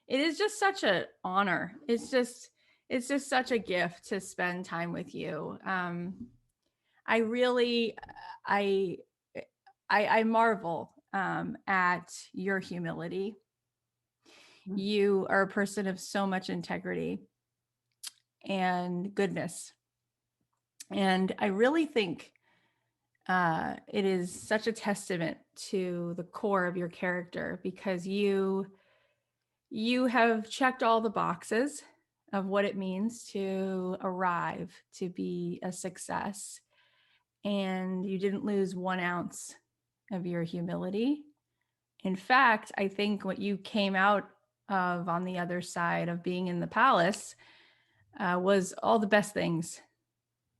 It is just such an honor. It's just such a gift to spend time with you. I really, I, I marvel at your humility. You are a person of so much integrity and goodness, and I really think it is such a testament to the core of your character because you have checked all the boxes of what it means to arrive to be a success, and you didn't lose 1 ounce of your humility. In fact, I think what you came out of on the other side of being in the palace was all the best things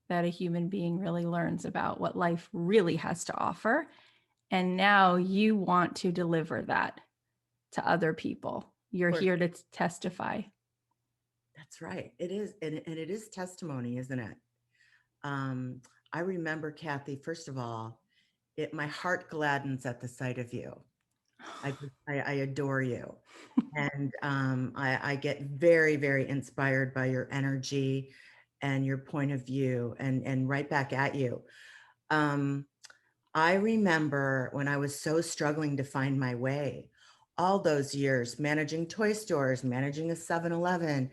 that a human being really learns about what life really has to offer. And now you want to deliver that to other people. You're Of course. here to testify. That's right. It is. And it is testimony, isn't it? Um, I remember, Kathy, first of all, my heart gladdens at the sight of you. I adore you. And I get very, very inspired by your energy and your point of view and right back at you. Um, I remember when I was so struggling to find my way, all those years managing toy stores, managing a 7-Eleven,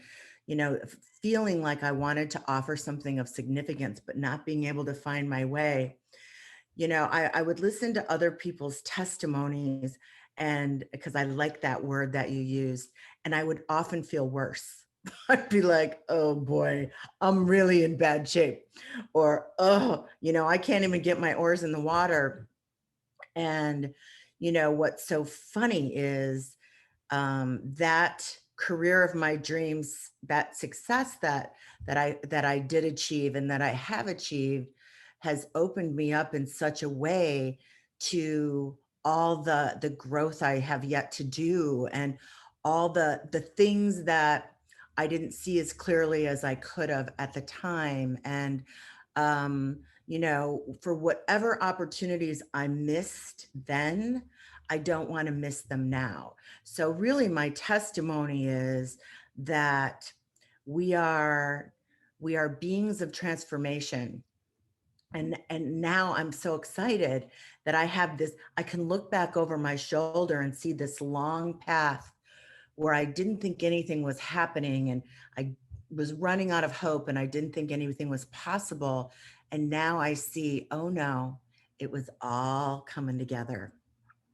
feeling like I wanted to offer something of significance, but not being able to find my way. I would listen to other people's testimonies, and because I like that word that you used, and I would often feel worse. I'd be like, oh boy, I'm really in bad shape. Or, oh, I can't even get my oars in the water. And, what's so funny is that career of my dreams, that success that I did achieve and that I have achieved has opened me up in such a way to all the growth I have yet to do, and all the things that I didn't see as clearly as I could have at the time. And for whatever opportunities I missed then, I don't want to miss them now. So really my testimony is that we are we are beings of transformation. And now I'm so excited that I can look back over my shoulder and see this long path where I didn't think anything was happening, and I was running out of hope, and I didn't think anything was possible. And now I see, oh no, it was all coming together.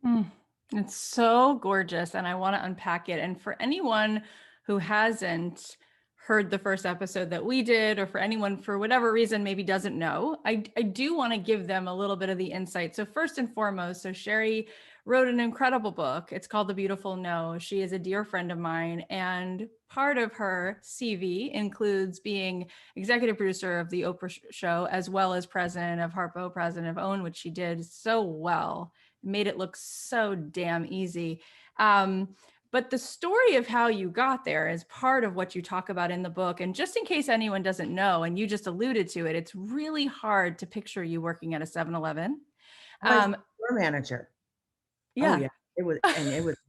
Mm, it's so gorgeous, and I want to unpack it. And for anyone who hasn't heard the first episode that we did, or for anyone for whatever reason maybe doesn't know, I do want to give them a little bit of the insight. So first and foremost, so Sheri wrote an incredible book. It's called The Beautiful No. She is a dear friend of mine, and part of her CV includes being executive producer of the Oprah show, as well as president of Harpo, president of OWN, which she did so well, made it look so damn easy. Um, but the story of how you got there is part of what you talk about in the book. And just in case anyone doesn't know, and you just alluded to it, it's really hard to picture you working at a 7-Eleven. I was Um, a store manager. Oh yeah. yeah, it was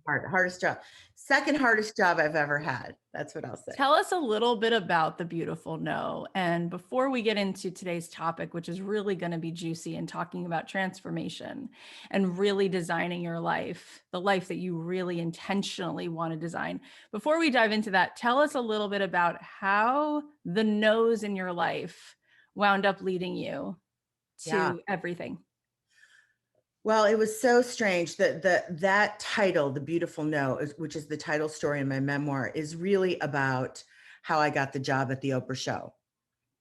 hard, hardest job. Second hardest job I've ever had. That's what I'll say. Tell us a little bit about The Beautiful No. And before we get into today's topic, which is really going to be juicy and talking about transformation and really designing your life, the life that you really intentionally want to design. Before we dive into that, tell us a little bit about how the no's in your life wound up leading you Yeah. to everything. Well, it was so strange that that title, The Beautiful No, which is the title story in my memoir, is really about how I got the job at the Oprah show.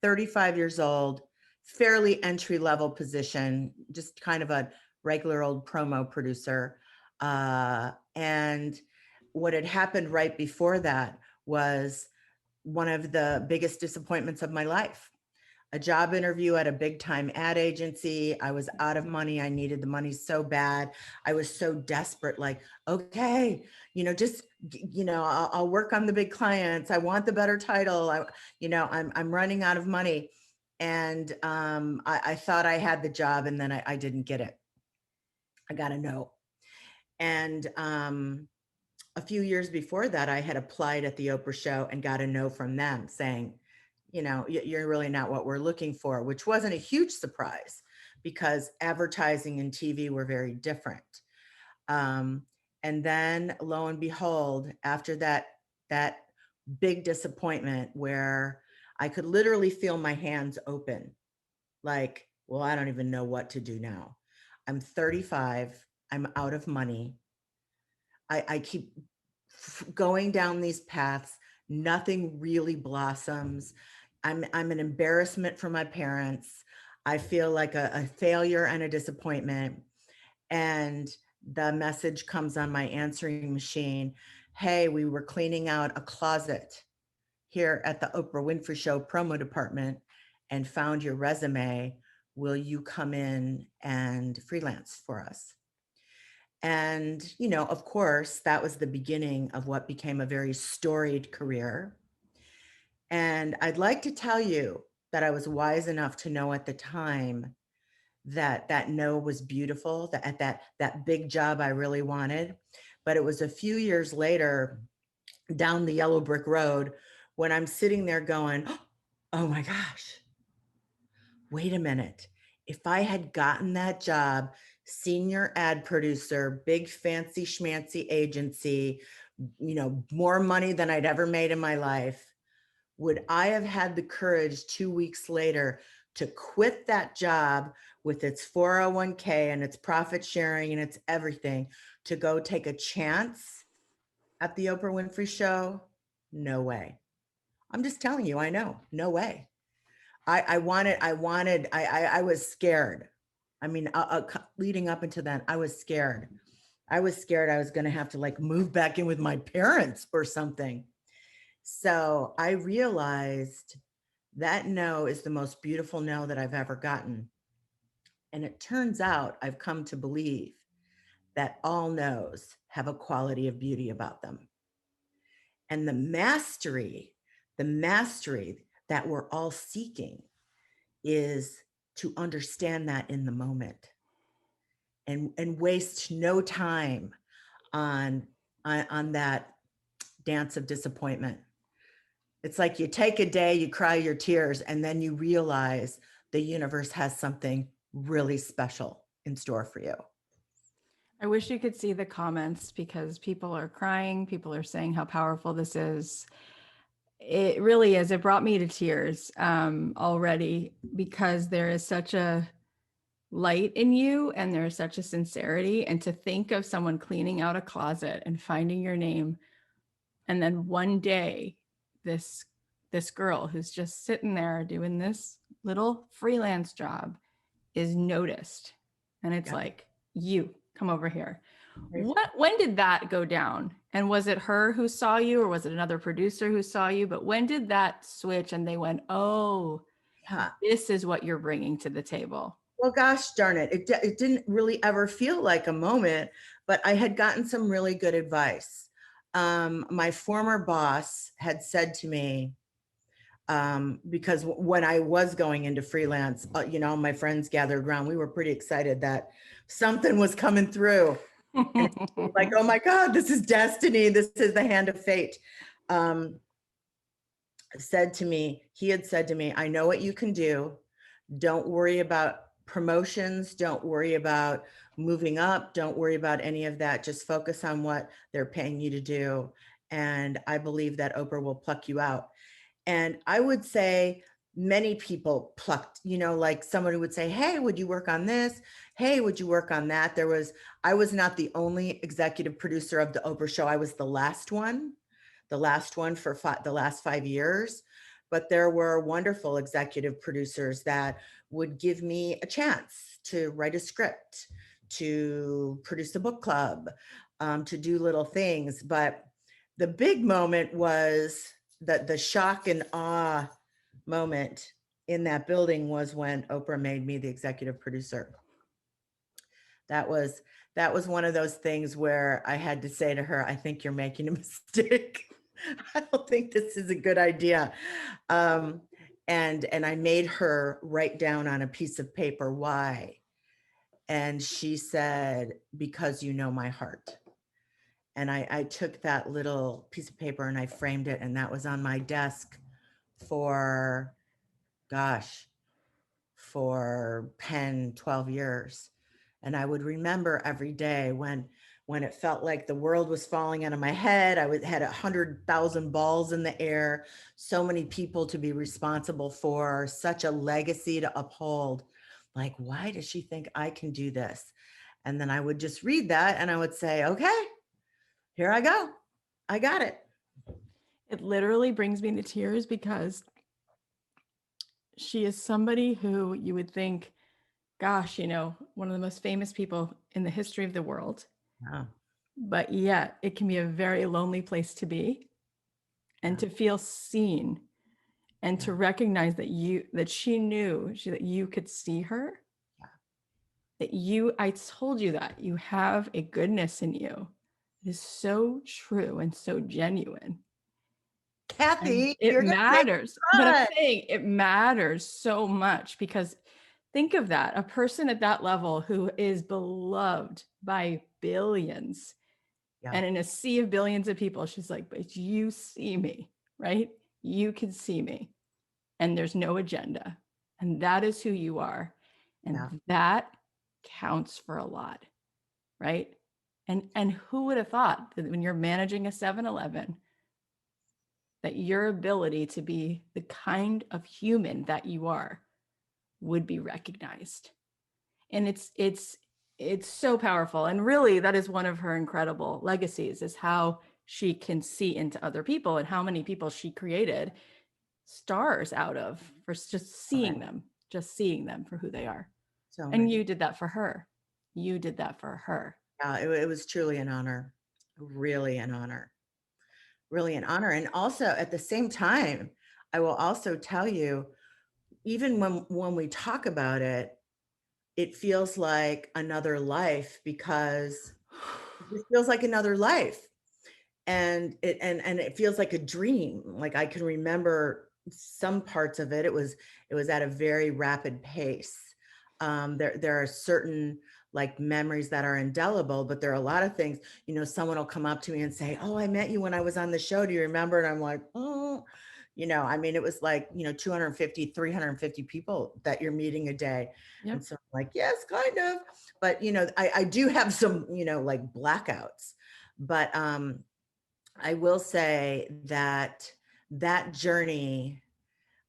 35 years old, fairly entry level position, just kind of a regular old promo producer. And what had happened right before that was one of the biggest disappointments of my life. A job interview at a big time ad agency. I was out of money. I needed the money so bad. I was so desperate, like, okay, just, I'll work on the big clients. I want the better title. I'm running out of money. And I thought I had the job, and then I didn't get it. I got a no. And a few years before that, I had applied at the Oprah show and got a no from them saying, you're really not what we're looking for, which wasn't a huge surprise because advertising and TV were very different. Um, and then lo and behold, after that big disappointment where I could literally feel my hands open, like, well, I don't even know what to do now. I'm 35. I'm out of money. I keep going down these paths. Nothing really blossoms. I'm an embarrassment for my parents. I feel like a failure and a disappointment. And the message comes on my answering machine. Hey, we were cleaning out a closet here at the Oprah Winfrey Show promo department and found your resume. Will you come in and freelance for us? And, of course, that was the beginning of what became a very storied career. And I'd like to tell you that I was wise enough to know at the time that that no was beautiful, that at that big job I really wanted. But it was a few years later down the yellow brick road when I'm sitting there going, oh my gosh, wait a minute. If I had gotten that job, senior ad producer, big fancy schmancy agency, more money than I'd ever made in my life, would I have had the courage 2 weeks later to quit that job with its 401k and its profit sharing and its everything to go take a chance at the Oprah Winfrey Show? No way. I'm just telling you, I know, no way. I was scared. I mean, leading up into that, I was scared. I was scared I was going to have to like move back in with my parents or something. So I realized that no is the most beautiful no that I've ever gotten. And it turns out I've come to believe that all no's have a quality of beauty about them. And the mastery that we're all seeking is to understand that in the moment and waste no time on on that dance of disappointment. It's like you take a day, you cry your tears, and then you realize the universe has something really special in store for you. I wish you could see the comments because people are crying. People are saying how powerful this is. It really is. It brought me to tears already because there is such a light in you and there's such a sincerity. And to think of someone cleaning out a closet and finding your name, and then one day, this this girl who's just sitting there doing this little freelance job is noticed, and it's Yeah. like, you come over here. Crazy. When did that go down? And was it her who saw you, or was it another producer who saw you? But when did that switch and they went, oh, Yeah. this is what you're bringing to the table? Well, gosh darn it. It didn't really ever feel like a moment, but I had gotten some really good advice. My former boss had said to me, because when I was going into freelance, my friends gathered around. We were pretty excited that something was coming through. And like, oh my God, this is destiny. This is the hand of fate. Um, he had said to me, I know what you can do. Don't worry about promotions. Don't worry about moving up. Don't worry about any of that. Just focus on what they're paying you to do. And I believe that Oprah will pluck you out. And I would say many people plucked, like someone who would say, hey, would you work on this? Hey, would you work on that? I was not the only executive producer of the Oprah show. I was the last one for the last 5 years. But there were wonderful executive producers that would give me a chance to write a script, to produce a book club, to do little things. But the big moment was the shock and awe moment in that building was when Oprah made me the executive producer. That was one of those things where I had to say to her, I think you're making a mistake. I don't think this is a good idea. And I made her write down on a piece of paper why. And she said, because you know my heart. And I took that little piece of paper and I framed it, and that was on my desk for, gosh, for 10, 12 years. And I would remember every day when it felt like the world was falling out of my head. Had 100,000 balls in the air, so many people to be responsible for, such a legacy to uphold. Like, why does she think I can do this? And then I would just read that and I would say, okay, here I go. I got it. It literally brings me to tears because she is somebody who you would think, gosh, one of the most famous people in the history of the world. Yeah, But yet it can be a very lonely place to be, and yeah, to feel seen, and yeah, to recognize that she knew that you could see her, yeah, that I told you that you have a goodness in you. It is so true and so genuine. And Kathy, it you're gonna make matters. But I'm fun. saying it matters so much because think of that, a person at that level who is beloved by billions, Yeah, and in a sea of billions of people, she's like, but you see me, right? You can see me, and there's no agenda. And that is who you are. yeah, And that counts for a lot, right? And who would have thought that when you're managing a 7-Eleven, that your ability to be the kind of human that you are would be recognized? And it's so powerful. And really, that is one of her incredible legacies, is how she can see into other people and how many people she created stars out of, for love it. just seeing them for who they are. So And many. you did that for her. You did that for her. Yeah, it was truly an honor, really an honor, really an honor. And also at the same time, I will also tell you, even when we talk about it, it feels like another life because it feels like another life. And it feels like a dream. Like I can remember some parts of it. It was at a very rapid pace. There are certain like memories that are indelible, but there are a lot of things. Someone will come up to me and say, "Oh, I met you when I was on the show. Do you remember?" And I'm like, "Oh." I mean, it was like 250, 350 people that you're meeting a day. Yep. And so I'm like, yes, kind of. But I do have some like blackouts. But I will say that that journey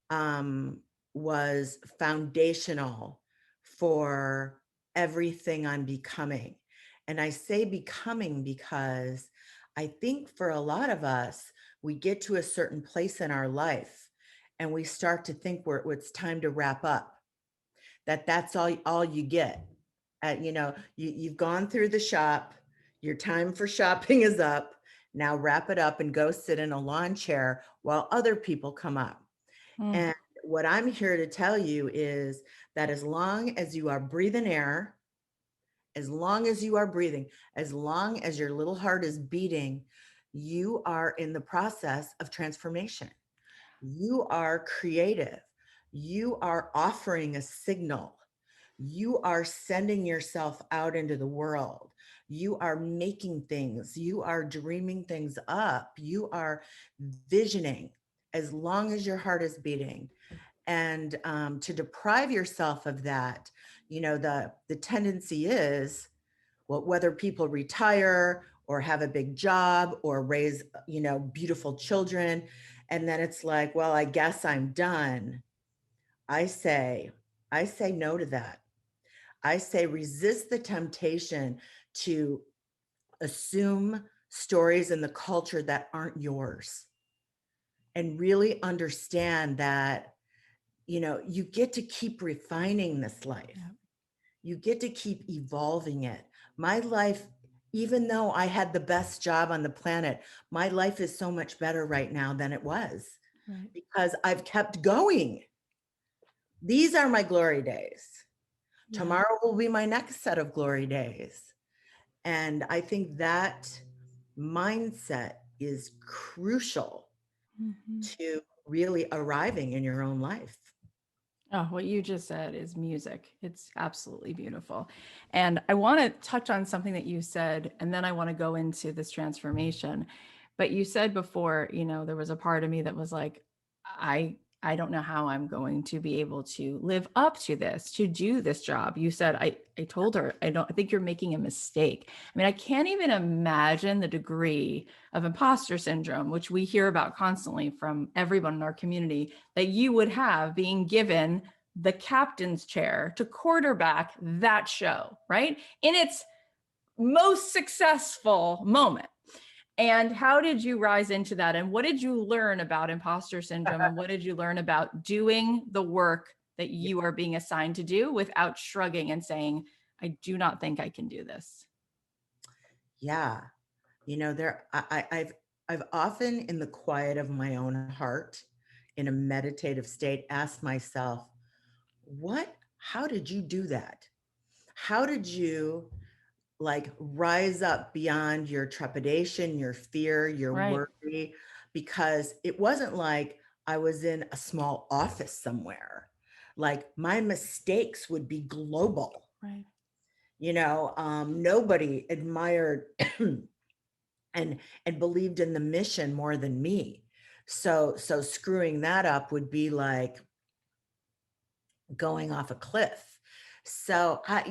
um, was foundational for everything I'm becoming. And I say becoming because I think for a lot of us, we get to a certain place in our life and we start to think it's time to wrap up, that's all you get. You've gone through the shop, your time for shopping is up. Now wrap it up and go sit in a lawn chair while other people come up. Mm. And what I'm here to tell you is that as long as you are breathing air, as long as you are breathing, as long as your little heart is beating, you are in the process of transformation. You are creative. You are offering a signal. You are sending yourself out into the world. You are making things. You are dreaming things up. You are visioning as long as your heart is beating. And to deprive yourself of that, the tendency is, well, whether people retire or have a big job or raise, beautiful children, and then it's like, well, I guess I'm done. I say, I say no to that. I say resist the temptation to assume stories in the culture that aren't yours, and really understand that, you get to keep refining this life. Yeah. You get to keep evolving it. My life, even though I had the best job on the planet, my life is so much better right now than it was Right. because I've kept going. These are my glory days. Yeah. Tomorrow will be my next set of glory days. And I think that mindset is crucial Mhm. to really arriving in your own life. Oh, what you just said is music. It's absolutely beautiful. And I want to touch on something that you said, and then I want to go into this transformation. But you said before, there was a part of me that was like, I don't know how I'm going to be able to live up to this, to do this job. You said, I told her, I think you're making a mistake. I mean, I can't even imagine the degree of imposter syndrome, which we hear about constantly from everyone in our community, that you would have being given the captain's chair to quarterback that show, right? In its most successful moment. And how did you rise into that? And what did you learn about imposter syndrome? And what did you learn about doing the work that you are being assigned to do without shrugging and saying, I do not think I can do this? Yeah. I've often in the quiet of my own heart, in a meditative state, asked myself, how did you do that? How did you like rise up beyond your trepidation, your fear, your Right, worry? Because it wasn't like I was in a small office somewhere. Like my mistakes would be global. right. Nobody admired and believed in the mission more than me. So screwing that up would be like going off a cliff. So I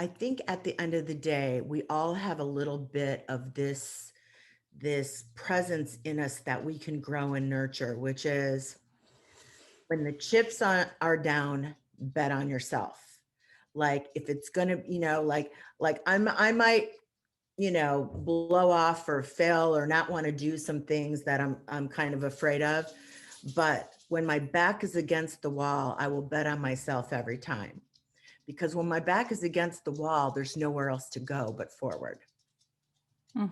think at the end of the day, we all have a little bit of this presence in us that we can grow and nurture, which is when the are down, bet on yourself. Like if it's gonna, I might, blow off or fail or not want to do some things that I'm kind of afraid of. But when my back is against the wall, I will bet on myself every time. Because when my back is against the wall, there's nowhere else to go but forward. Mm,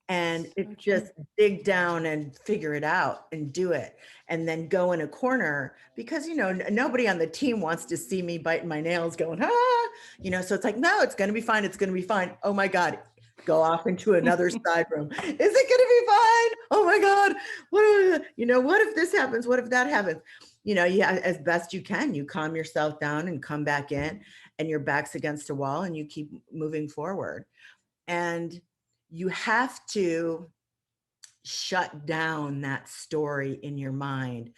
And so it's true. just dig down and figure it out and do it. And then go in a corner because, nobody on the team wants to see me biting my nails going, so it's like, no, it's going to be fine. It's going to be fine. Oh my God. Go off into another side room. Is it going to be fine? Oh my God. What if this happens? What if that happens? As best you can, you calm yourself down and come back in and your back's against a wall and you keep moving forward. And you have to shut down that story in your mind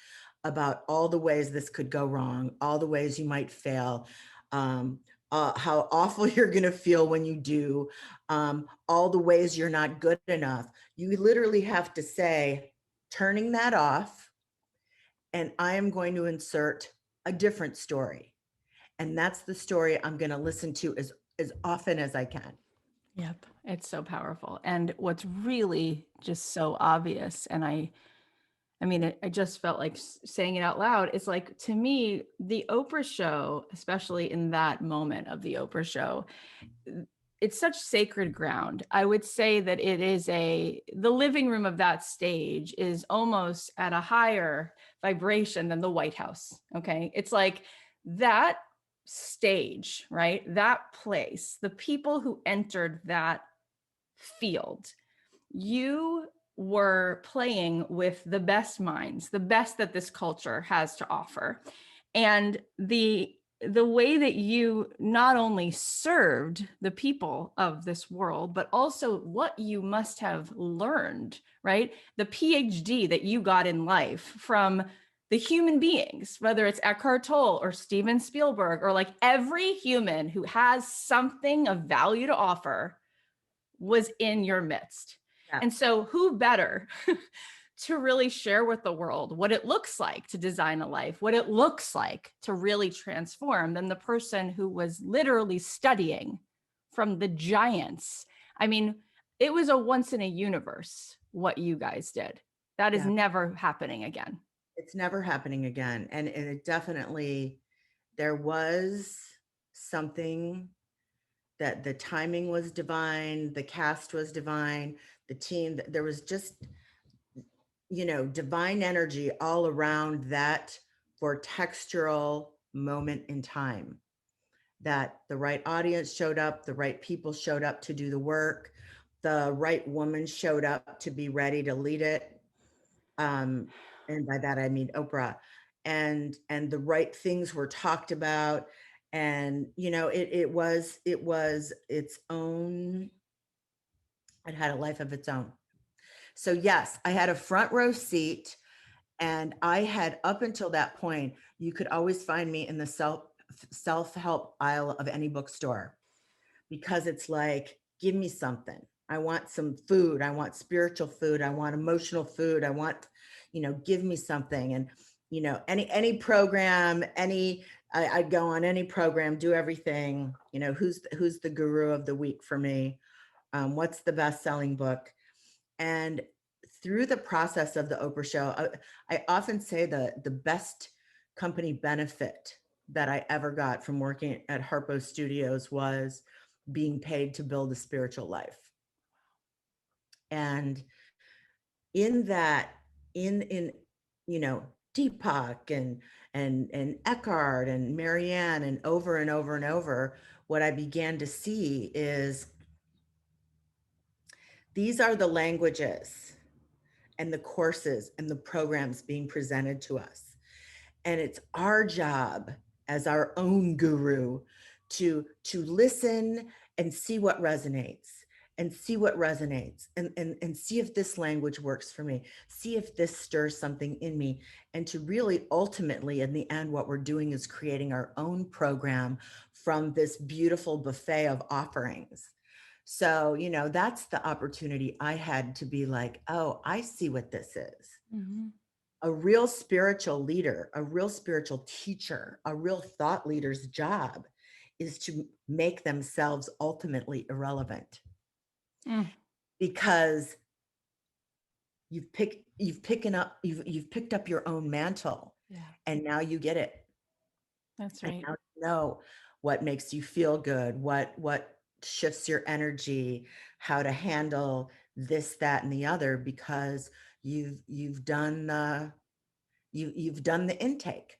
about all the ways this could go wrong, all the ways you might fail, um, how awful you're going to feel when you do, all the ways you're not good enough. You literally have to say, turning that off, and I am going to insert a different story. And that's the story I'm going to listen to as often as I can. Yep. It's so powerful. And what's really just so obvious, and I mean, I just felt like saying it out loud. It's like, to me, the Oprah show, especially in that moment of the Oprah show, it's such sacred ground. I would say that the living room of that stage is almost at a higher vibration than the White House. Okay. It's like that stage, right? That place, the people who entered that field, you were playing with the best minds, the best that this culture has to offer. And the way that you not only served the people of this world, but also what you must have learned, right? The PhD that you got in life from the human beings, whether it's Eckhart Tolle or Steven Spielberg, or like every human who has something of value to offer was in your midst. Yeah. And so, who better to really share with the world what it looks like to design a life, what it looks like to really transform, than the person who was literally studying from the giants? I mean, it was a once in a universe what you guys did. That is Yeah. never happening again. It's never happening again. And it definitely, there was something that the timing was divine, the cast was divine, the team, there was just, divine energy all around that for textural moment in time, that the right audience showed up, the right people showed up to do the work, the right woman showed up to be ready to lead it. Um, and by that I mean Oprah. And the right things were talked about. And it was its own, it had a life of its own. So yes, I had a front row seat, and I had, up until that point, you could always find me in the self-help aisle of any bookstore, because it's like, give me something. I want some food. I want spiritual food. I want emotional food. I want, give me something. And, any program, I'd go on any program, do everything, who's the guru of the week for me? What's the best selling book? And through the process of the Oprah show, I often say the best company benefit that I ever got from working at Harpo Studios was being paid to build a spiritual life. And in that, in you know, Deepak and Eckhart and Marianne, and over and over, what I began to see is these are the languages and the courses and the programs being presented to us. And it's our job as our own guru to listen and see what resonates, and see if this language works for me, see if this stirs something in me, and to really ultimately, in the end, what we're doing is creating our own program from this beautiful buffet of offerings. So, that's the opportunity I had to be like, oh, I see what this is. Mhm. A real spiritual leader, a real spiritual teacher, a real thought leader's job is to make themselves ultimately irrelevant, Mm. because you've picked up your own mantle, Yeah, and now you get it. that's And right. now you know what makes you feel good, what shifts your energy, how to handle this, that, and the other, because you've done you've done the intake.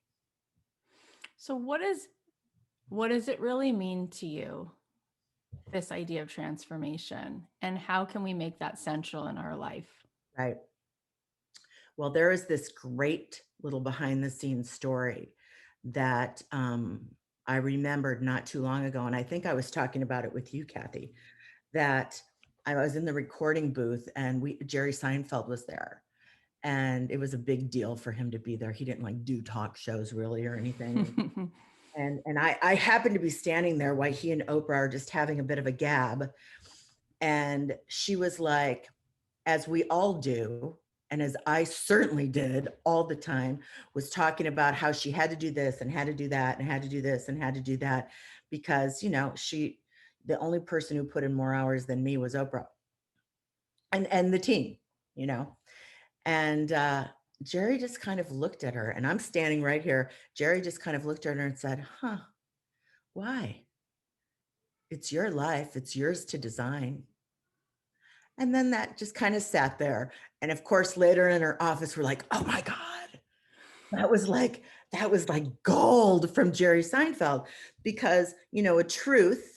So what does it really mean to you, this idea of transformation, and how can we make that central in our life? Right. Well, there is this great little behind the scenes story that I remembered not too long ago. And I think I was talking about it with you, Kathy, that I was in the recording booth, and Jerry Seinfeld was there. And it was a big deal for him to be there. He didn't like do talk shows really or anything. And I happened to be standing there while he and Oprah are just having a bit of a gab. And she was like, as we all do, and as I certainly did all the time, was talking about how she had to do this and had to do that and had to do this and had to do that, because, the only person who put in more hours than me was Oprah and the team, you know. And Jerry just kind of looked at her, and I'm standing right here. Jerry just kind of looked at her and said, huh, why? It's your life, it's yours to design. And then that just kind of sat there. And of course, later in her office, we're like, oh my God, that was like, that was like gold from Jerry Seinfeld. Because, a truth,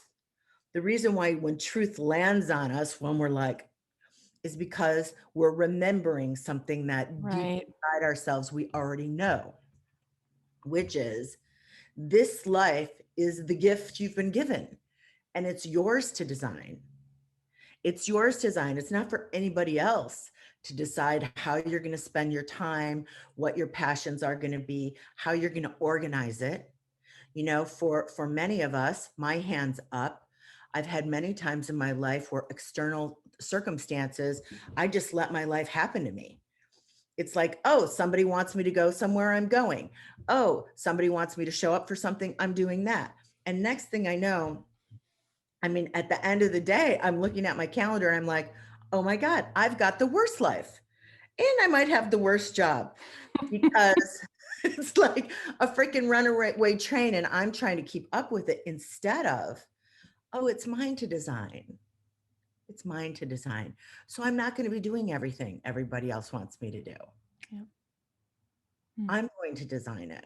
the reason why when truth lands on us, when we're like, is because we're remembering something that deep Right. inside ourselves we already know, which is this life is the gift you've been given, and it's yours to design. It's yours to design. It's not for anybody else to decide how you're going to spend your time, what your passions are going to be, how you're going to organize it. For many of us, my hands up. I've had many times in my life where external circumstances, I just let my life happen to me. It's like, oh, somebody wants me to go somewhere, I'm going. Oh, somebody wants me to show up for something, I'm doing that. And next thing I know, I mean, at the end of the day, I'm looking at my calendar and I'm like, oh my God, I've got the worst life. And I might have the worst job, because it's like a freaking runaway train, and I'm trying to keep up with it, instead of, oh, it's mine to design. It's mine to design. So I'm not going to be doing everything everybody else wants me to do. Yeah. Mm. I'm going to design it,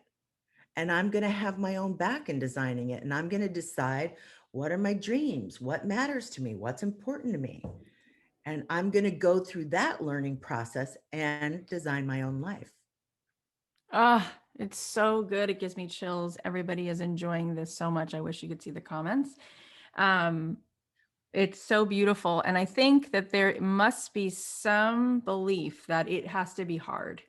and I'm going to have my own back in designing it. And I'm going to decide, what are my dreams? What matters to me? What's important to me? And I'm going to go through that learning process and design my own life. Ah, it's so good. It gives me chills. Everybody is enjoying this so much. I wish you could see the comments. Um, it's so beautiful. And I think that there must be some belief that it has to be hard.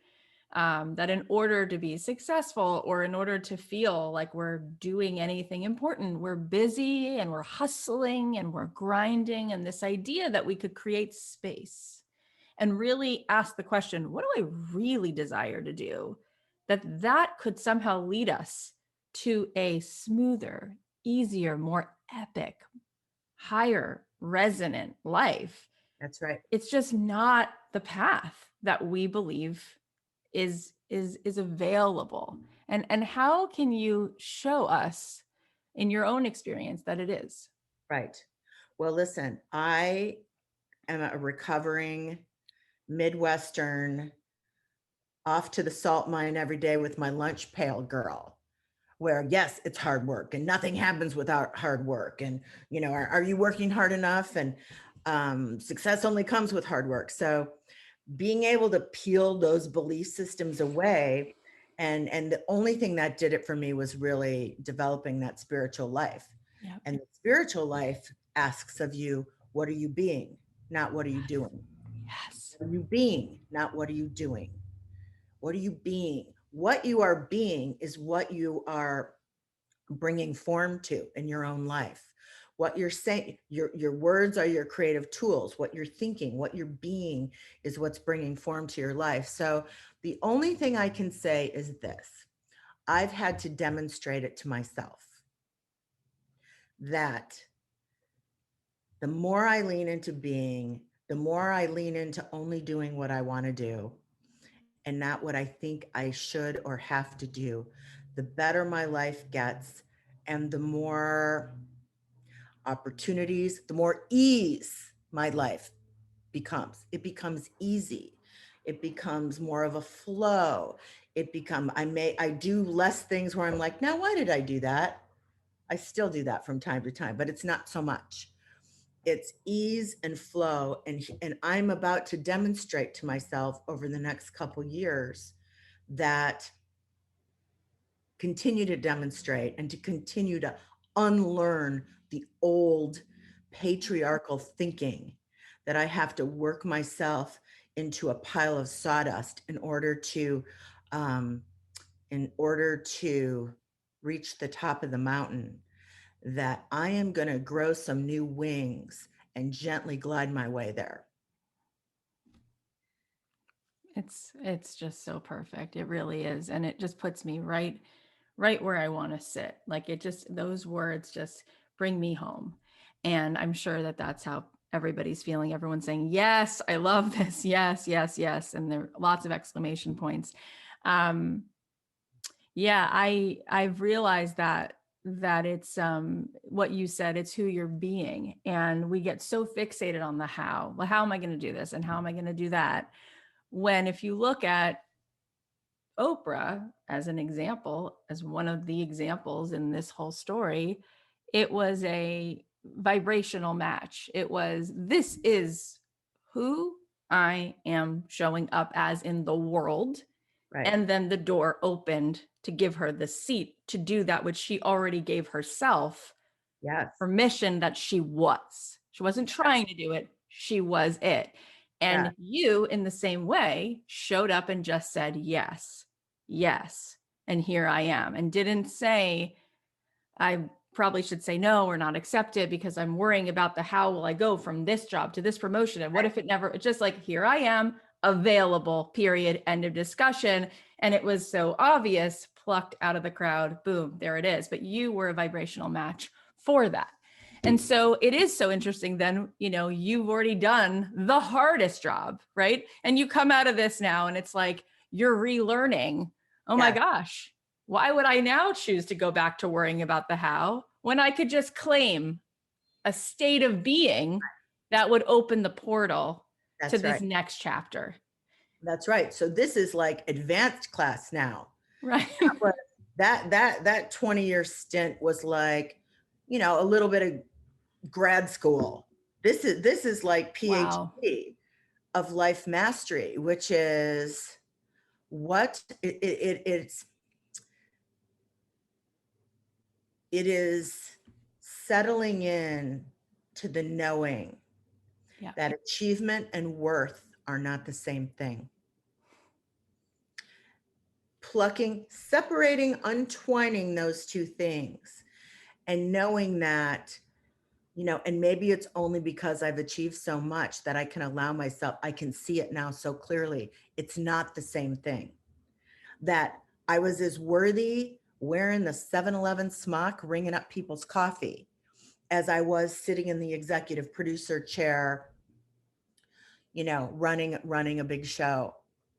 That in order to be successful or in order to feel like we're doing anything important, we're busy and we're hustling and we're grinding. And this idea that we could create space and really ask the question, what do I really desire to do? That could somehow lead us to a smoother, easier, more epic, higher resonant life. That's right. It's just not the path that we believe is available. And how can you show us in your own experience that it is? Right. Well, listen, I am a recovering Midwestern, off to the salt mine every day with my lunch pail girl, where yes, it's hard work and nothing happens without hard work. And, are you working hard enough? And success only comes with hard work. So being able to peel those belief systems away, and the only thing that did it for me was really developing that spiritual life. Yep. And the spiritual life asks of you, what are you being, not what are you doing? Yes. What are you being, not what are you doing? What are you being? What you are being is what you are bringing form to in your own life. What you're saying, your words are your creative tools. What you're thinking, what you're being is what's bringing form to your life. So the only thing I can say is this: I've had to demonstrate it to myself that the more I lean into being, the more I lean into only doing what I want to do and not what I think I should or have to do, the better my life gets and the more opportunities, the more ease my life becomes. It becomes easy. It becomes more of a flow. I do less things where I'm like, now why did I do that? I still do that from time to time, but it's not so much. It's ease and flow. And I'm about to demonstrate to myself over the next couple years that continue to demonstrate and to continue to unlearn the old patriarchal thinking that I have to work myself into a pile of sawdust um, in order to reach the top of the mountain, that I am going to grow some new wings and gently glide my way there. It's just so perfect. It really is. And it just puts me right where I want to sit. Like it just those words just bring me home. And I'm sure that that's how everybody's feeling. Everyone's saying, "Yes, I love this. Yes, yes, yes." And there are lots of exclamation points. Um yeah, I've realized that it's what you said, it's who you're being. And we get so fixated on the how. Well, how am I going to do this and how am I going to do that? When if you look at Oprah as an example, as one of the examples in this whole story, it was a vibrational match. It was, this is who I am showing up as in the world. Right. And then the door opened to give her the seat to do that, which she already gave herself Yes. permission that she was. She wasn't trying to do it, she was it. Yeah. And you, in the same way, showed up and just said, yes, yes. And here I am. And didn't say, I probably should say no or not accept it because I'm worrying about the how will I go from this job to this promotion. And what if it never, it's just like, here I am, available, period, end of discussion. And it was so obvious, plucked out of the crowd, boom, there it is. But you were a vibrational match for that. And so it is so interesting then, you've already done the hardest job, right? And you come out of this now and it's like you're relearning. Oh my Yes. gosh, why would I now choose to go back to worrying about the how when I could just claim a state of being that would open the portal to That's this right. next chapter? That's right. So this is like advanced class now. Right. But that 20-year stint was like, a little bit of grad school. This is like Wow. PhD of life mastery, which is what it is settling in to the knowing Yeah. that achievement and worth are not the same thing. Plucking, separating, untwining those two things, and knowing that, and maybe it's only because I've achieved so much that I can allow myself, I can see it now so clearly. It's not the same thing. That I was as worthy wearing the 7-Eleven smock, ringing up people's coffee, as I was sitting in the executive producer chair, running a big show,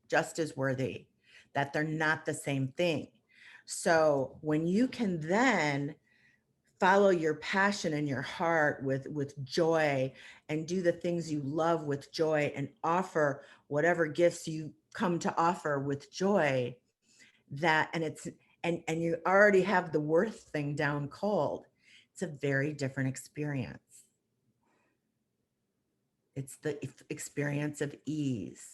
just as worthy. That they're not the same thing. So when you can then follow your passion and your heart with joy, and do the things you love with joy, and offer whatever gifts you come to offer with joy, that and it's and you already have the worth thing down cold, it's a very different experience. It's the experience of ease.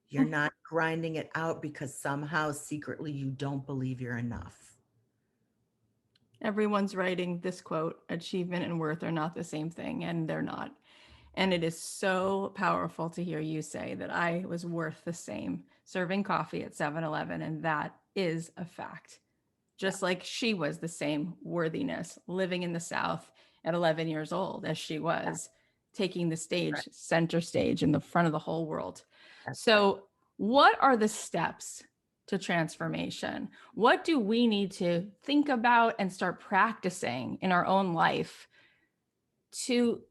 You're not grinding it out because somehow secretly you don't believe you're enough. Everyone's writing this quote: achievement and worth are not the same thing, and they're not. And it is so powerful to hear you say that I was worth the same serving coffee at 7-Eleven, and that is a fact. Yeah, Just like she was the same worthiness living in the South at 11 years old as she was taking the right. stage, center stage, in the front of the whole world. That's right. So, what are the steps to transformation? What do we need to think about and start practicing in our own life to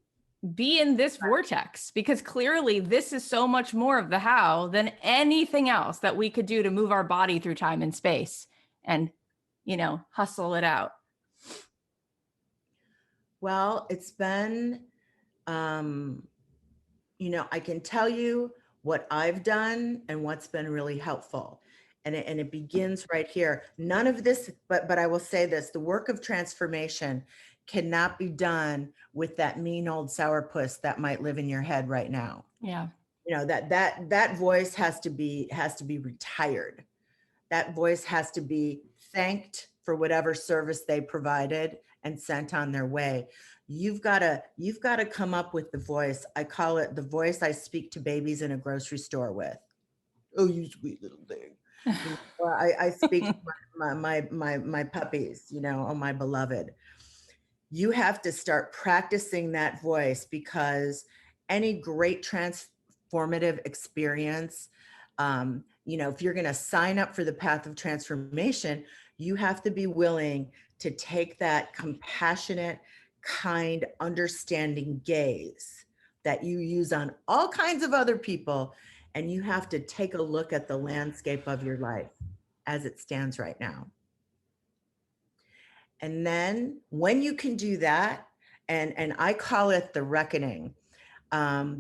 be in this vortex? Because clearly, this is so much more of the how than anything else that we could do to move our body through time and space and, hustle it out. Well, it's been, um, I can tell you what I've done and what's been really helpful. And it begins right here. None of this, but I will say this, the work of transformation cannot be done with that mean old sourpuss that might live in your head right now. Yeah. That voice has to be retired. That voice has to be thanked for whatever service they provided and sent on their way. You've got to come up with the voice. I call it the voice I speak to babies in a grocery store with. Oh, you sweet little thing. Or I speak to my puppies, oh my beloved. You have to start practicing that voice, because any great transformative experience, if you're going to sign up for the path of transformation, you have to be willing to take that compassionate, kind, understanding gaze that you use on all kinds of other people, and you have to take a look at the landscape of your life as it stands right now. And then when you can do that, and I call it the reckoning,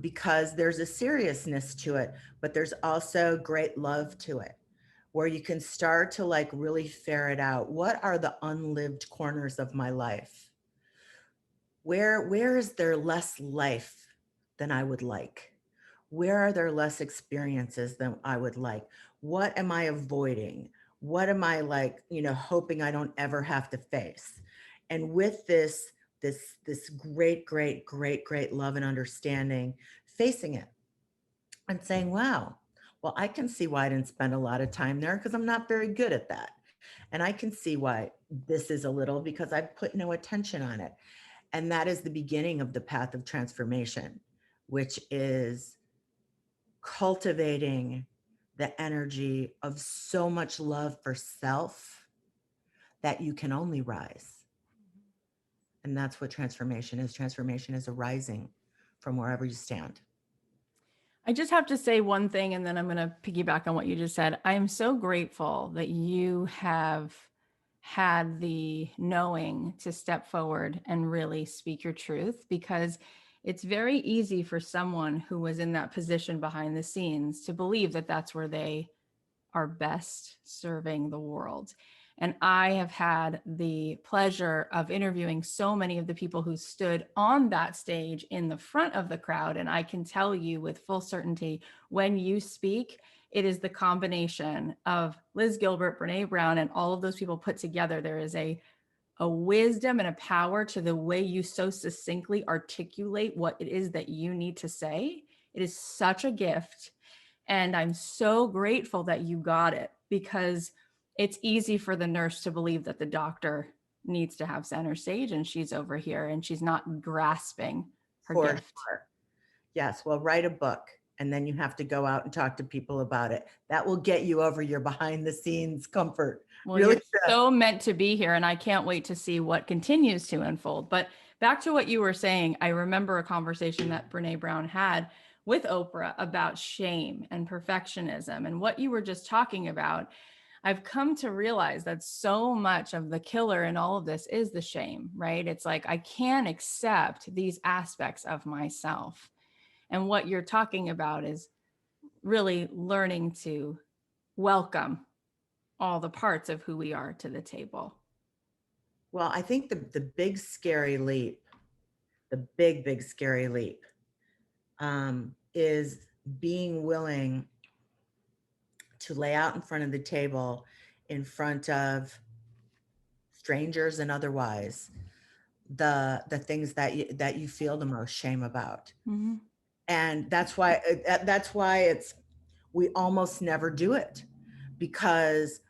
because there's a seriousness to it, but there's also great love to it, where you can start to like really ferret out, what are the unlived corners of my life? Where is there less life than I would like? Where are there less experiences than I would like? What am I avoiding? What am I like, hoping I don't ever have to face? And with this great love and understanding, facing it and saying, wow, well, I can see why I didn't spend a lot of time there, because I'm not very good at that. And I can see why this is a little, because I've put no attention on it. And that is the beginning of the path of transformation, which is cultivating the energy of so much love for self that you can only rise. And that's what transformation is. Transformation is arising from wherever you stand. I just have to say one thing, and then I'm going to piggyback on what you just said. I am so grateful that you have had the knowing to step forward and really speak your truth, because it's very easy for someone who was in that position behind the scenes to believe that that's where they are best serving the world. And I have had the pleasure of interviewing so many of the people who stood on that stage in the front of the crowd. And I can tell you with full certainty, when you speak, it is the combination of Liz Gilbert, Brene Brown, and all of those people put together. There is a wisdom and a power to the way you so succinctly articulate what it is that you need to say. It is such a gift. And I'm so grateful that you got it, because it's easy for the nurse to believe that the doctor needs to have center stage and she's over here and she's not grasping her For gift. sure. Yes. Well, write a book and then you have to go out and talk to people about it. That will get you over your behind the scenes comfort Well, really you're fast. so meant to be here, and I can't wait to see what continues to unfold. But back to what you were saying, I remember a conversation that Brene Brown had with Oprah about shame and perfectionism. And what you were just talking about, I've come to realize that so much of the killer in all of this is the shame, right? It's like, I can't accept these aspects of myself. And what you're talking about is really learning to welcome all the parts of who we are to the table. Well, I think the big scary leap, the big scary leap, is being willing to lay out in front of the table, in front of strangers and otherwise, the things that you feel the most shame about. Mm-hmm. And that's why it's we almost never do it, because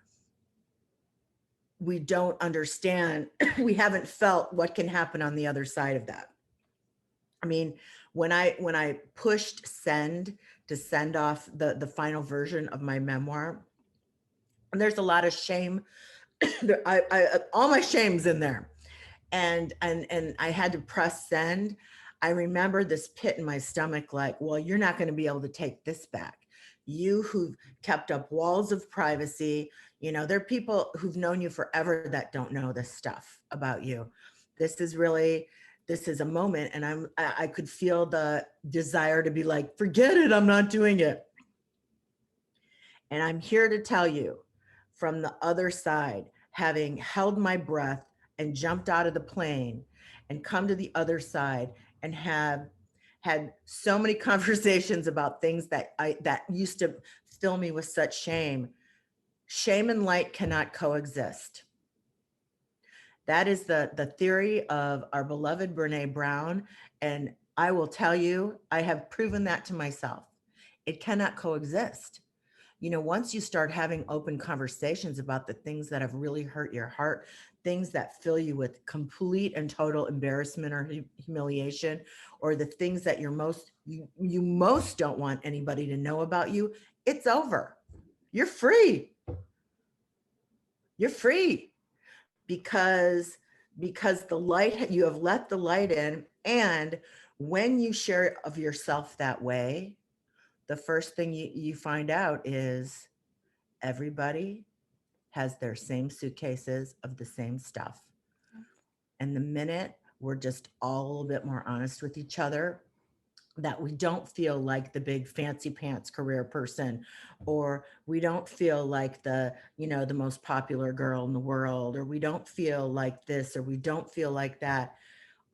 we don't understand we haven't felt what can happen on the other side of that. I mean, when I pushed send to send off the final version of my memoir, and there's a lot of shame there, all my shame's in there, and I had to press send. I remember this pit in my stomach, like, well, you're not going to be able to take this back. You who've kept up walls of privacy, there are people who've known you forever that don't know this stuff about you. This is really, this is a moment, and I could feel the desire to be like, forget it, I'm not doing it. And I'm here to tell you from the other side, having held my breath and jumped out of the plane and come to the other side and have had so many conversations about things that used to fill me with such shame. Shame and light cannot coexist. That is the theory of our beloved Brene Brown. And I will tell you, I have proven that to myself. It cannot coexist. Once you start having open conversations about the things that have really hurt your heart, things that fill you with complete and total embarrassment or humiliation, or the things that you most don't want anybody to know about you, it's over. You're free. You're free because the light, you have let the light in. And when you share of yourself that way, the first thing you find out is everybody has their same suitcases of the same stuff. And the minute we're just all a little bit more honest with each other, that we don't feel like the big fancy pants career person, or we don't feel like the most popular girl in the world, or we don't feel like this, or we don't feel like that,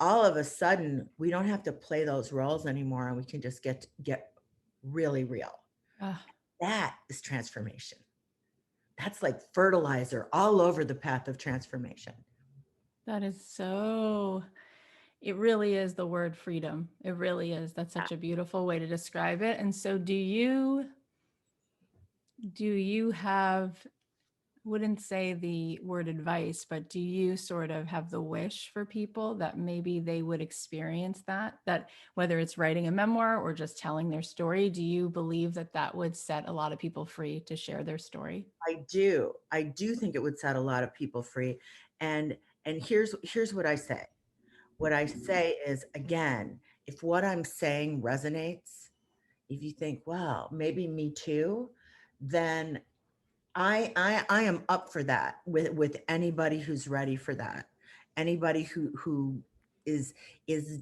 all of a sudden we don't have to play those roles anymore, and we can just get really real. Ah, That is transformation. That's like fertilizer all over the path of transformation. that is so, it really is the word freedom. It really is. That's Yeah, such a beautiful way to describe it. And so do you have, wouldn't say the word advice, but do you sort of have the wish for people that maybe they would experience that whether it's writing a memoir or just telling their story, do you believe that that would set a lot of people free to share their story? I do. I do think it would set a lot of people free. And here's what I say. What I say is, again, if what I'm saying resonates, if you think, well, maybe me too, then I am up for that with anybody who's ready for that. Anybody who is is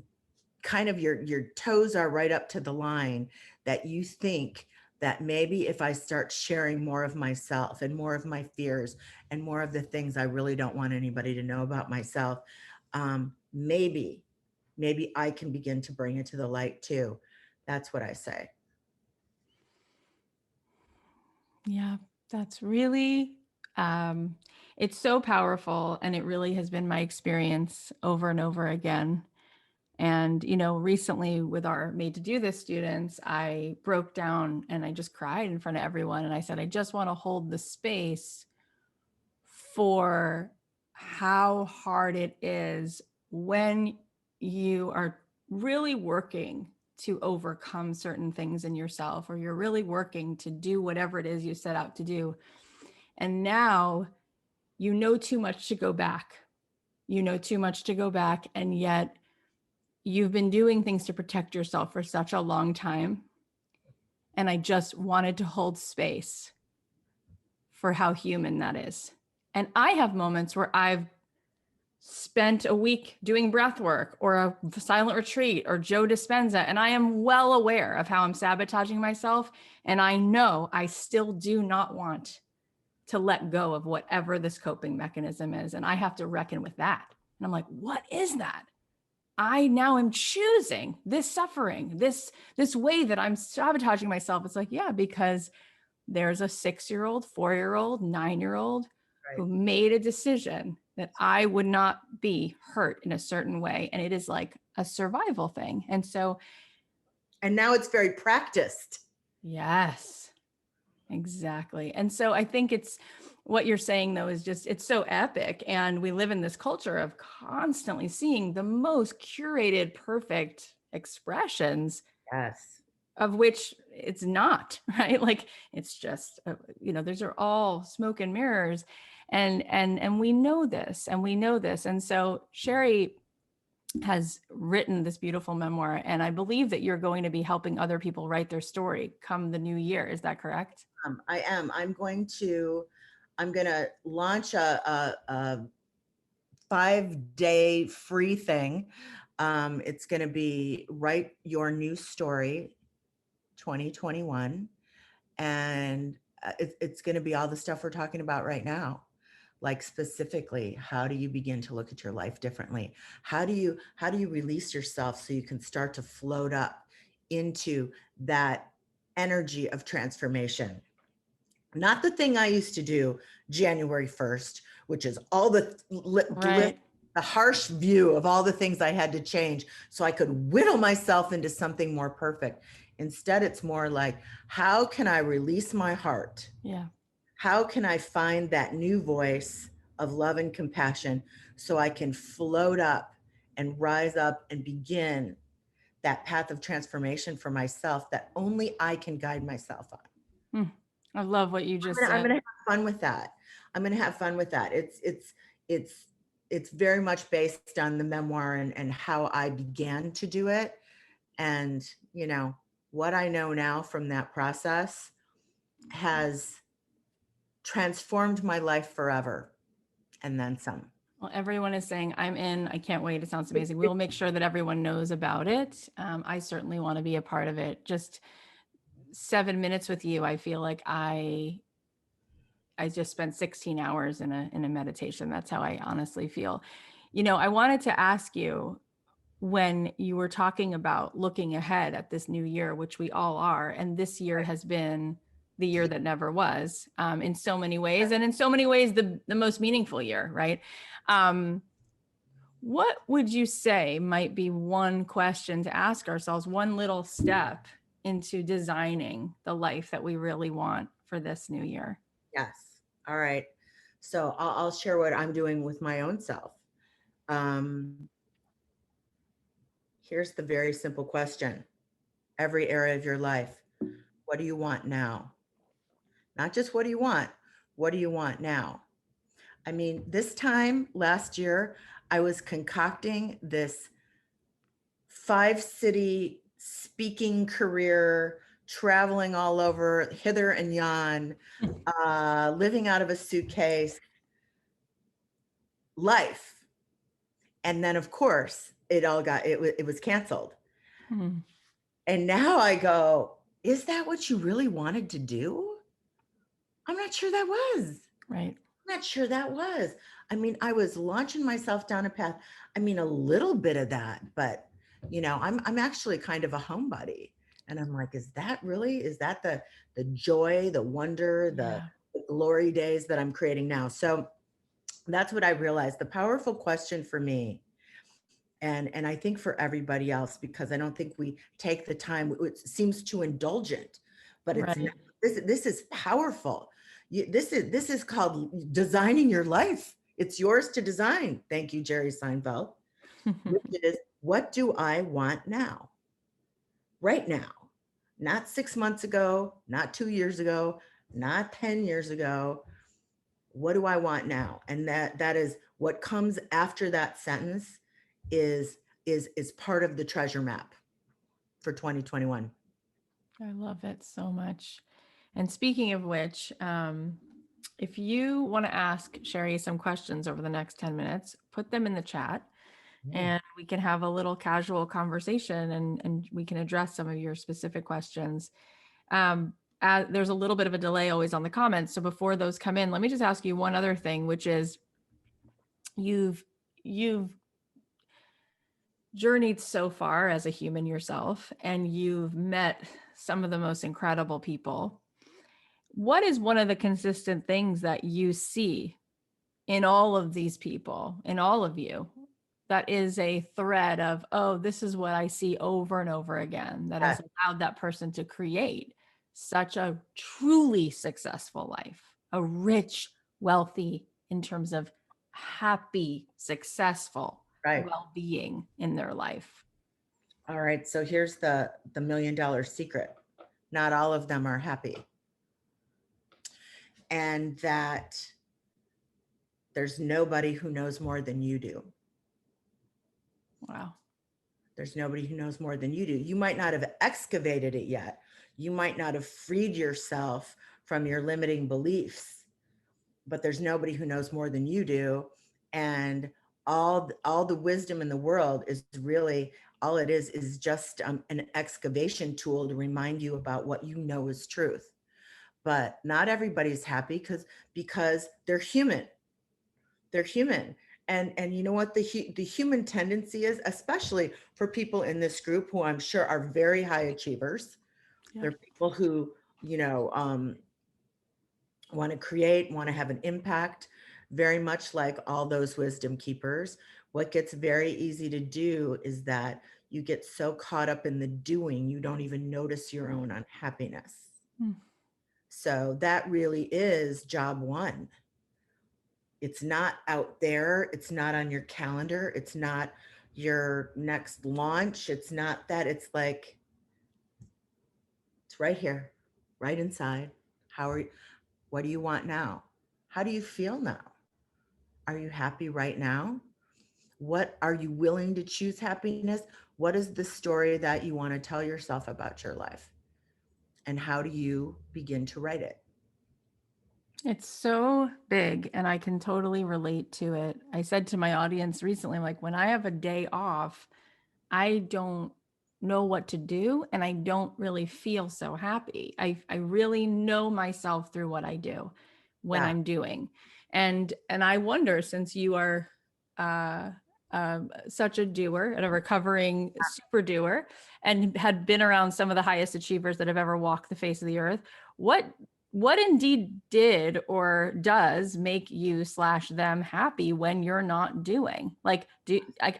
kind of your toes are right up to the line, that you think that maybe if I start sharing more of myself and more of my fears and more of the things I really don't want anybody to know about myself, maybe I can begin to bring it to the light too. That's what I say. Yeah, that's really, it's so powerful. And it really has been my experience over and over again. And, recently with our Made to Do This students, I broke down and I just cried in front of everyone. And I said, I just want to hold the space for how hard it is when you are really working to overcome certain things in yourself, or you're really working to do whatever it is you set out to do. And now you know too much to go back. You know too much to go back. And yet you've been doing things to protect yourself for such a long time. And I just wanted to hold space for how human that is. And I have moments where I've spent a week doing breath work or a silent retreat or Joe Dispenza, and I am well aware of how I'm sabotaging myself. And I know I still do not want to let go of whatever this coping mechanism is. And I have to reckon with that. And I'm like, what is that? I now am choosing this suffering, this way that I'm sabotaging myself. It's like, yeah, because there's a 6-year-old, 4-year-old, 9-year-old Right. who made a decision that I would not be hurt in a certain way. And it is like a survival thing. And so, And now it's very practiced. yes, exactly. And so I think it's what you're saying, though, is just, it's so epic. And we live in this culture of constantly seeing the most curated, perfect expressions, Yes. of which it's not, right? Like it's just, those are all smoke and mirrors. And we know this, and we know this. And so Sheri has written this beautiful memoir, and I believe that you're going to be helping other people write their story come the new year. Is that correct? I am. I'm going to launch a 5-day free thing. It's going to be Write Your New Story 2021. And it's going to be all the stuff we're talking about right now. Like specifically, how do you begin to look at your life differently? How do you release yourself so you can start to float up into that energy of transformation? Not the thing I used to do January 1st, which is all the Right. the harsh view of all the things I had to change so I could whittle myself into something more perfect. Instead, it's more like, how can I release my heart? Yeah. How can I find that new voice of love and compassion so I can float up and rise up and begin that path of transformation for myself that only I can guide myself on? I love what you just I'm said. gonna have fun with that. I'm gonna have fun with that. It's it's very much based on the memoir and how I began to do it. And what I know now from that process has transformed my life forever and then some. Well, everyone is saying, I'm in. I can't wait. It sounds amazing. We'll make sure that everyone knows about it. I certainly want to be a part of it. Just 7 minutes with you, I feel like I just spent 16 hours in a meditation. That's how I honestly feel. I wanted to ask you, when you were talking about looking ahead at this new year, which we all are, and this year has been the year that never was, in so many ways, and in so many ways the most meaningful year, right? What would you say might be one question to ask ourselves, one little step into designing the life that we really want for this new year? Yes. All right. So I'll share what I'm doing with my own self. Um, Here's the very simple question. Every area of your life, what do you want now? Not just what do you want now? I mean, this time last year, I was concocting this 5-city speaking career, traveling all over hither and yon, living out of a suitcase life. And then, of course, it was canceled. Hmm. And now I go, Is that what you really wanted to do? I'm not sure that was. Right. I'm not sure that was. I mean, I was launching myself down a path. I mean, a little bit of that, but I'm actually kind of a homebody. And I'm like, is that the joy, the wonder, Yeah. the glory days that I'm creating now? So that's what I realized. The powerful question for me, and I think for everybody else, because I don't think we take the time. It seems too indulgent, but it's not. Right. This is powerful. This is called designing your life. It's yours to design. Thank you, Jerry Seinfeld. Which is, what do I want now? Right now, not 6 months ago, not 2 years ago, not 10 years ago. What do I want now? And that is what comes after that sentence is is part of the treasure map for 2021. I love it so much. And speaking of which, if you want to ask Sheri some questions over the next 10 minutes, put them in the chat Mm. and we can have a little casual conversation and we can address some of your specific questions. There's a little bit of a delay always on the comments. So before those come in, let me just ask you one other thing, which is you've journeyed so far as a human yourself and you've met some of the most incredible people. What is one of the consistent things that you see in all of these people, in all of you, that is a thread of, oh, this is what I see over and over again, that Yes, has allowed that person to create such a truly successful life, a rich, wealthy, in terms of happy, successful right. well-being in their life? All right. So here's the $1 million secret. Not all of them are happy. And that there's nobody who knows more than you do. Wow. There's nobody who knows more than you do. You might not have excavated it yet. You might not have freed yourself from your limiting beliefs, but there's nobody who knows more than you do. And all the wisdom in the world is really, all it is just an excavation tool to remind you about what you know is truth. But not everybody's happy because they're human. They're human. And you know what the human tendency is, especially for people in this group who I'm sure are very high achievers. Yep. They're people who, you know, want to create, want to have an impact, very much like all those wisdom keepers. What gets very easy to do is that you get so caught up in the doing, you don't even notice your own unhappiness. Hmm. So that really is job one. It's not out there, it's not on your calendar, it's not your next launch, it's not that. It's like, it's right here, right inside. How are you? What do you want now? How do you feel now? Are you happy right now? What are you willing to choose happiness? What is the story that you want to tell yourself about your life? And how do you begin to write it? It's so big, and I can totally relate to it. I said to my audience recently, like, when I have a day off, I don't know what to do and I don't really feel so happy. I really know myself through what I do when Yeah, I'm doing. And I wonder, since you are uh such a doer and a recovering super doer and had been around some of the highest achievers that have ever walked the face of the earth, what what indeed did or does make you slash them happy when you're not doing? Like,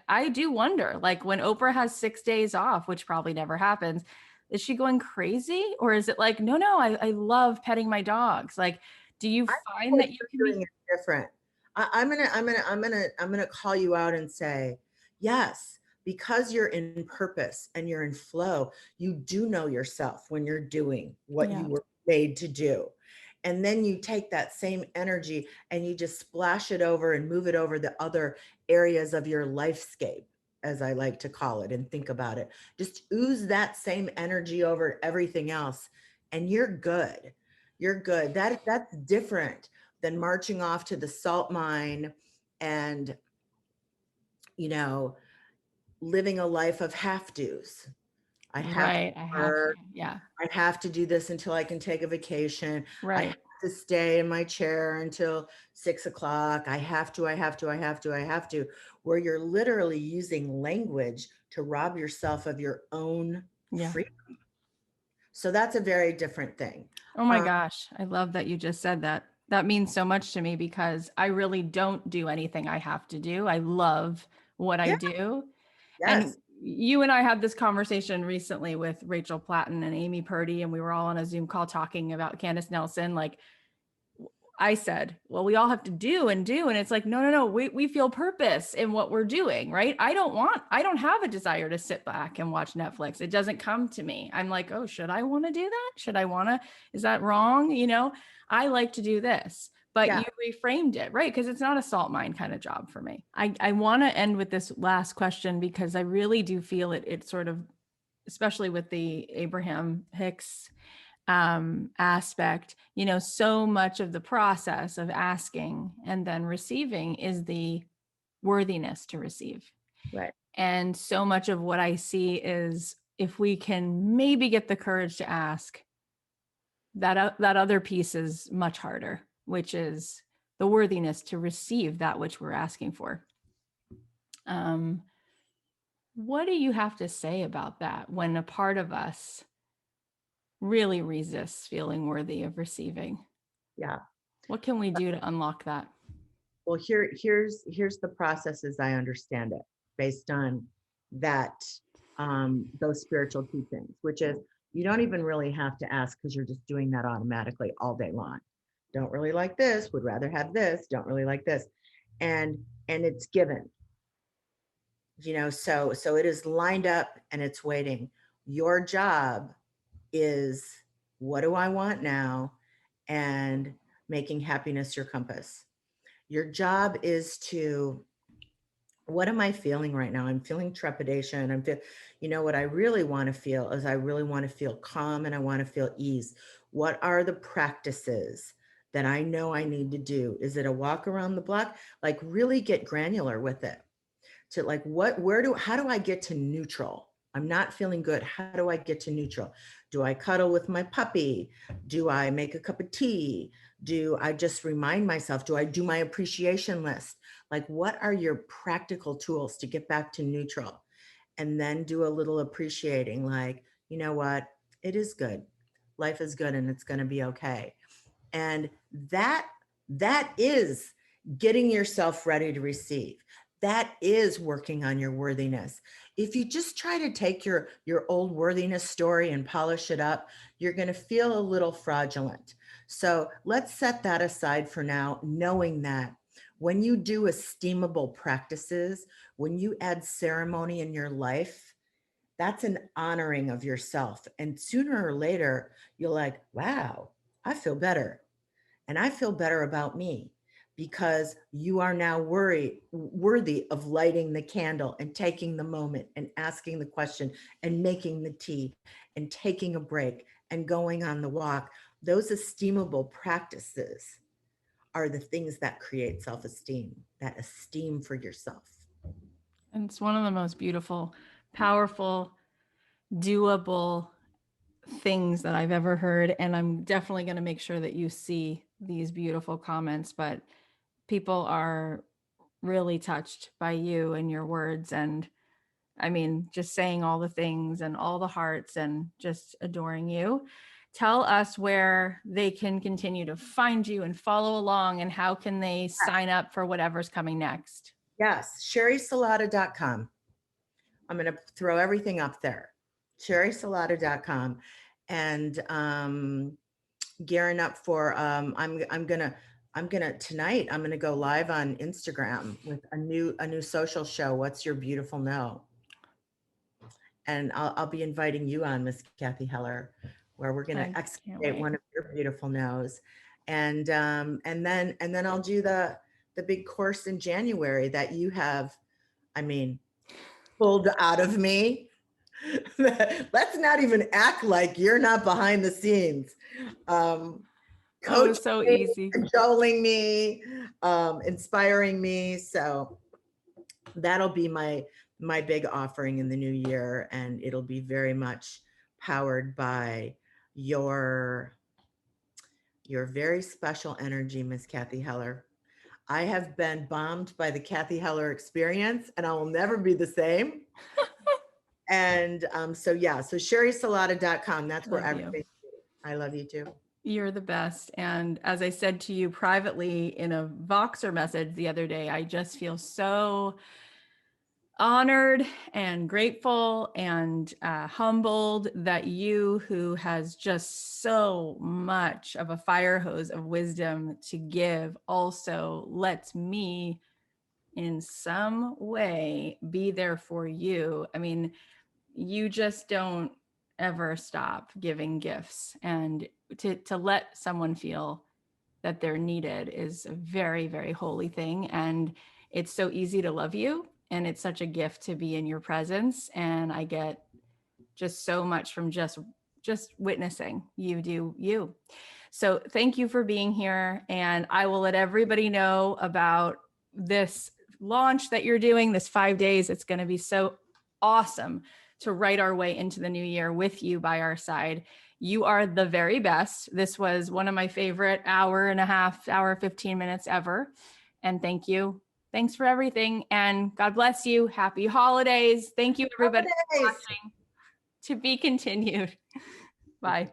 I do wonder, like, when Oprah has 6 days off, which probably never happens, is she going crazy? Or is it like, no, I love petting my dogs? Like, do you I think find what that you can you're doing be? is different. I'm gonna call you out and say, yes, because you're in purpose and you're in flow, you do know yourself when you're doing what Yeah. you were made to do. And then you take that same energy and you just splash it over and move it over the other areas of your lifescape, as I like to call it, and think about it. Just ooze that same energy over everything else, and you're good. You're good. That's different than marching off to the salt mine and, you know, living a life of half do's. I have to Right. I have to. work. Yeah. I have to do this until I can take a vacation. I have Right. to stay in my chair until 6 o'clock. I have to, where you're literally using language to rob yourself of your own Yeah. freedom. So that's a very different thing. Oh my Um, gosh. I love that you just said that. That means so much to me because I really don't do anything I have to do. I love what I yeah, do. And yes, you and I had this conversation recently with Rachel Platten and Amy Purdy, and we were all on a Zoom call talking about Candace Nelson. Like, I said, well, we all have to do and do. And it's like, no, no, no, we feel purpose in what we're doing, right? I don't have a desire to sit back and watch Netflix. It doesn't come to me. I'm like, oh, should I want to do that? Should I want to? Is that wrong? I like to do this, but yeah, you reframed it, right? Because it's not a salt mine kind of job for me. I want to end with this last question because I really do feel it sort of, especially with the Abraham Hicks aspect, so much of the process of asking and then receiving is the worthiness to receive. right. And so much of what I see is if we can maybe get the courage to ask, that other piece is much harder, which is the worthiness to receive that which we're asking for. Um, what do you have to say about that when a part of us really resists feeling worthy of receiving? Yeah. What can we do to unlock that? Well, here's the process as I understand it, based on that those spiritual teachings, which is you don't even really have to ask because you're just doing that automatically all day long. Don't really like this, would rather have this, don't really like this. And and it's given, so it is lined up and it's waiting. Your job is what do I want now? And making happiness your compass. Your job is to what am I feeling right now? I'm feeling trepidation. What I really want to feel is I really want to feel calm and I want to feel ease. What are the practices that I know I need to do? Is it a walk around the block? Like really get granular with it to like how do I get to neutral? I'm not feeling good. How do I get to neutral? Do I cuddle with my puppy? Do I make a cup of tea? Do I just remind myself? Do I do my appreciation list? Like, what are your practical tools to get back to neutral? And then do a little appreciating, like, you know what? It is good. Life is good and it's going to be okay. And that is getting yourself ready to receive. That is working on your worthiness. If you just try to take your old worthiness story and polish it up, you're going to feel a little fraudulent. So let's set that aside for now, knowing that when you do esteemable practices, when you add ceremony in your life, that's an honoring of yourself. And sooner or later, you're like, wow, I feel better. And I feel better about me because you are now worthy of lighting the candle and taking the moment and asking the question and making the tea and taking a break and going on the walk. Those esteemable practices are the things that create self-esteem, that esteem for yourself. And it's one of the most beautiful, powerful, doable things that I've ever heard. And I'm definitely going to make sure that you see these beautiful comments. But people are really touched by you and your words. And I mean, just saying all the things and all the hearts and just adoring you. Tell us where they can continue to find you and follow along and how can they sign up for whatever's coming next. Yes, SheriSalata.com. I'm going to throw everything up there. SheriSalata.com. And gearing up for I'm gonna tonight I'm gonna go live on Instagram with a new social show. What's your beautiful no? And I'll be inviting you on, Miss Kathy Heller, where we're gonna I can't excavate wait. one of your beautiful no's. And then I'll do the big course in January that you have, I mean, pulled out of me. Let's not even act like you're not behind the scenes. Oh, Coaching it's so me, easy. cajoling me, inspiring me. So that'll be my big offering in the new year, and it'll be very much powered by your very special energy, Miss Kathy Heller. I have been bombed by the Kathy Heller experience, and I will never be the same. And so yeah, so sherisalata.com, that's where Love you. everything. I love you too. You're the best. And as I said to you privately in a Voxer message the other day, I just feel so honored and grateful and humbled that you, who has just so much of a fire hose of wisdom to give, also lets me in some way be there for you. I mean, you just don't ever stop giving gifts, and to let someone feel that they're needed is a very, very holy thing. And it's so easy to love you, and it's such a gift to be in your presence. And I get just so much from just witnessing you do you. So thank you for being here. And I will let everybody know about this launch that you're doing, this 5 days. It's going to be so awesome to write our way into the new year with you by our side. You are the very best. This was one of my favorite hour and a half, hour, 15 minutes ever. And thank you. Thanks for everything. And God bless you. Happy holidays. Thank you, everybody, for Holidays. watching. To be continued. Bye.